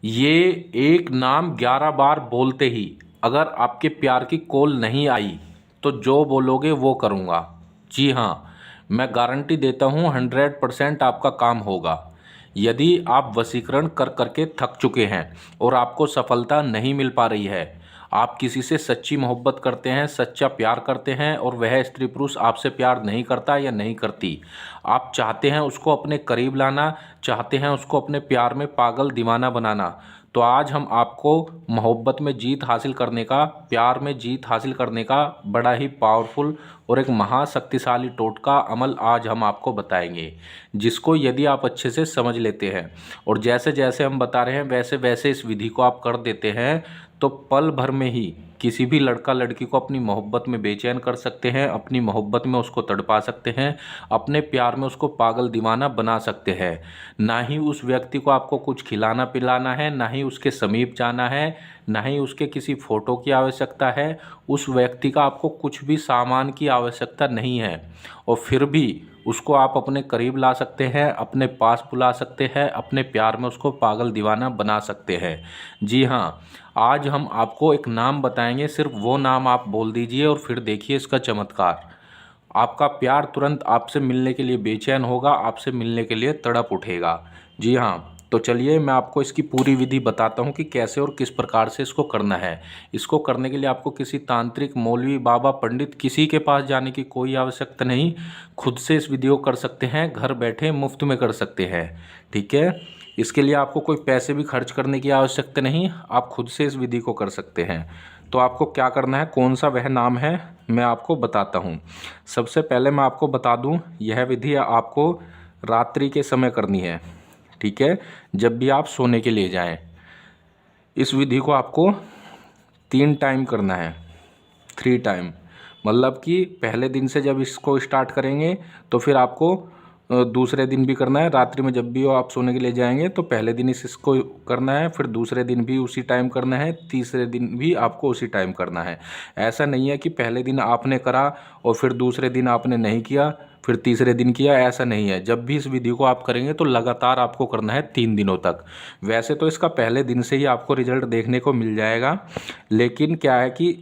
ये एक नाम 11 बार बोलते ही अगर आपके प्यार की कॉल नहीं आई तो जो बोलोगे वो करूँगा। जी हाँ, मैं गारंटी देता हूँ 100% आपका काम होगा। यदि आप वशीकरण कर करके थक चुके हैं और आपको सफलता नहीं मिल पा रही है, आप किसी से सच्ची मोहब्बत करते हैं, सच्चा प्यार करते हैं और वह स्त्री पुरुष आपसे प्यार नहीं करता या नहीं करती, आप चाहते हैं उसको अपने करीब लाना, चाहते हैं उसको अपने प्यार में पागल दीवाना बनाना, तो आज हम आपको मोहब्बत में जीत हासिल करने का, प्यार में जीत हासिल करने का बड़ा ही पावरफुल और एक महाशक्तिशाली टोटका अमल आज हम आपको बताएंगे, जिसको यदि आप अच्छे से समझ लेते हैं और जैसे जैसे हम बता रहे हैं वैसे वैसे इस विधि को आप कर देते हैं तो पल भर में ही किसी भी लड़का लड़की को अपनी मोहब्बत में बेचैन कर सकते हैं, अपनी मोहब्बत में उसको तड़पा सकते हैं, अपने प्यार में उसको पागल दीवाना बना सकते हैं। ना ही उस व्यक्ति को आपको कुछ खिलाना पिलाना है, ना ही उसके समीप जाना है, ना ही उसके किसी फ़ोटो की आवश्यकता है, उस व्यक्ति का आपको कुछ भी सामान की आवश्यकता नहीं है और फिर भी उसको आप अपने करीब ला सकते हैं, अपने पास बुला सकते हैं, अपने प्यार में उसको पागल दीवाना बना सकते हैं। जी हाँ, आज हम आपको एक नाम बताएंगे, सिर्फ वो नाम आप बोल दीजिए और फिर देखिए इसका चमत्कार। आपका प्यार तुरंत आपसे मिलने के लिए बेचैन होगा, आपसे मिलने के लिए तड़प उठेगा। जी हाँ, तो चलिए मैं आपको इसकी पूरी विधि बताता हूँ कि कैसे और किस प्रकार से इसको करना है। इसको करने के लिए आपको किसी तांत्रिक, मौलवी, बाबा, पंडित किसी के पास जाने की कोई आवश्यकता नहीं। खुद से इस विधि को कर सकते हैं, घर बैठे मुफ्त में कर सकते हैं। ठीक है, इसके लिए आपको कोई पैसे भी खर्च करने की आवश्यकता नहीं, आप खुद से इस विधि को कर सकते हैं। तो आपको क्या करना है, कौन सा वह नाम है, मैं आपको बताता हूँ। सबसे पहले मैं आपको बता दूँ, यह विधि आपको रात्रि के समय करनी है। ठीक है, जब भी आप सोने के लिए जाएं। इस विधि को आपको 3 टाइम करना है, 3 टाइम। मतलब कि पहले दिन से जब इसको स्टार्ट करेंगे तो फिर आपको दूसरे दिन भी करना है। रात्रि में जब भी आप सोने के लिए जाएंगे तो पहले दिन इसको करना है, फिर दूसरे दिन भी उसी टाइम करना है, तीसरे दिन भी आपको उसी टाइम करना है। ऐसा नहीं है कि पहले दिन आपने करा और फिर दूसरे दिन आपने नहीं किया, फिर तीसरे दिन किया, ऐसा नहीं है। जब भी इस विधि को आप करेंगे तो लगातार आपको करना है 3 दिनों तक। वैसे तो इसका पहले दिन से ही आपको रिजल्ट देखने को मिल जाएगा, लेकिन क्या है कि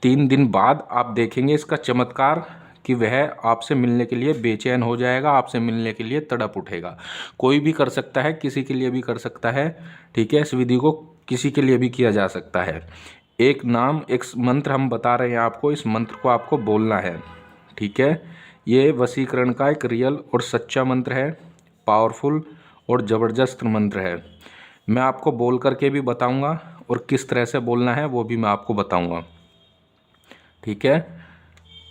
3 दिन बाद आप देखेंगे इसका चमत्कार कि वह आपसे मिलने के लिए बेचैन हो जाएगा, आपसे मिलने के लिए तड़प उठेगा। कोई भी कर सकता है, किसी के लिए भी कर सकता है। ठीक है, इस विधि को किसी के लिए भी किया जा सकता है। एक नाम, एक मंत्र हम बता रहे हैं आपको, इस मंत्र को आपको बोलना है। ठीक है, ये वशीकरण का एक रियल और सच्चा मंत्र है, पावरफुल और ज़बरदस्त मंत्र है। मैं आपको बोल करके भी बताऊंगा और किस तरह से बोलना है वो भी मैं आपको बताऊंगा। ठीक है,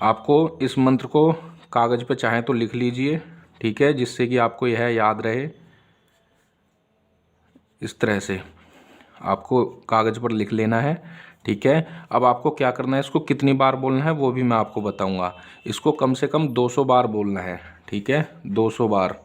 आपको इस मंत्र को कागज़ पे चाहें तो लिख लीजिए। ठीक है, जिससे कि आपको यह याद रहे। इस तरह से आपको कागज़ पर लिख लेना है। ठीक है, अब आपको क्या करना है, इसको कितनी बार बोलना है वो भी मैं आपको बताऊंगा। इसको कम से कम 200 बार बोलना है। ठीक है, 200 बार।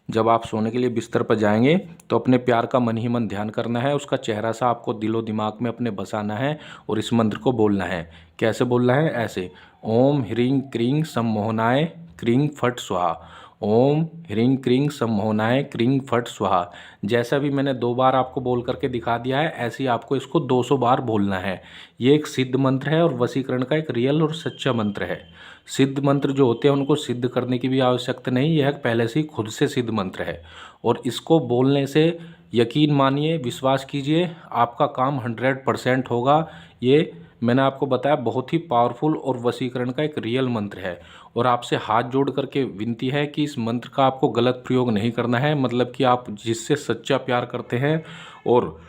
जब आप सोने के लिए बिस्तर पर जाएंगे तो अपने प्यार का मन ही मन ध्यान करना है, उसका चेहरा सा आपको दिलो दिमाग में अपने बसाना है और इस मंत्र को बोलना है। कैसे बोलना है, ऐसे, ओम ह्रीं क्रीं सम्मोहनाय क्रीं फट स्वाहा। ओम ह्रीं क्रीं सम्मोहनाय क्रीं फट स्वाहा। जैसा भी मैंने 2 बार आपको बोल करके दिखा दिया है, ऐसे ही आपको इसको 200 बार बोलना है। ये एक सिद्ध मंत्र है और वशीकरण का एक रियल और सच्चा मंत्र है। सिद्ध मंत्र जो होते हैं उनको सिद्ध करने की भी आवश्यकता नहीं, यह पहले से ही खुद से सिद्ध मंत्र है और इसको बोलने से यकीन मानिए, विश्वास कीजिए, आपका काम 100% होगा। ये मैंने आपको बताया बहुत ही पावरफुल और वशीकरण का एक रियल मंत्र है और आपसे हाथ जोड़ करके विनती है कि इस मंत्र का आपको गलत प्रयोग नहीं करना है। मतलब कि आप जिससे सच्चा प्यार करते हैं और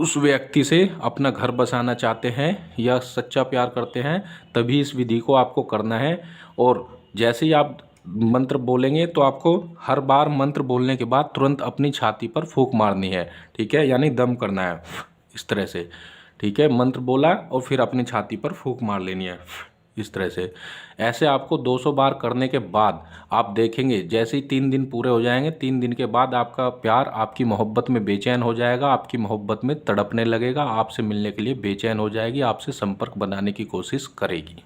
उस व्यक्ति से अपना घर बसाना चाहते हैं या सच्चा प्यार करते हैं, तभी इस विधि को आपको करना है। और जैसे ही आप मंत्र बोलेंगे तो आपको हर बार मंत्र बोलने के बाद तुरंत अपनी छाती पर फूंक मारनी है। ठीक है, यानी दम करना है इस तरह से। ठीक है, मंत्र बोला और फिर अपनी छाती पर फूंक मार लेनी है इस तरह से। ऐसे आपको 200 बार करने के बाद आप देखेंगे, जैसे ही 3 दिन पूरे हो जाएंगे, 3 दिन के बाद आपका प्यार आपकी मोहब्बत में बेचैन हो जाएगा, आपकी मोहब्बत में तड़पने लगेगा, आपसे मिलने के लिए बेचैन हो जाएगी, आपसे संपर्क बनाने की कोशिश करेगी।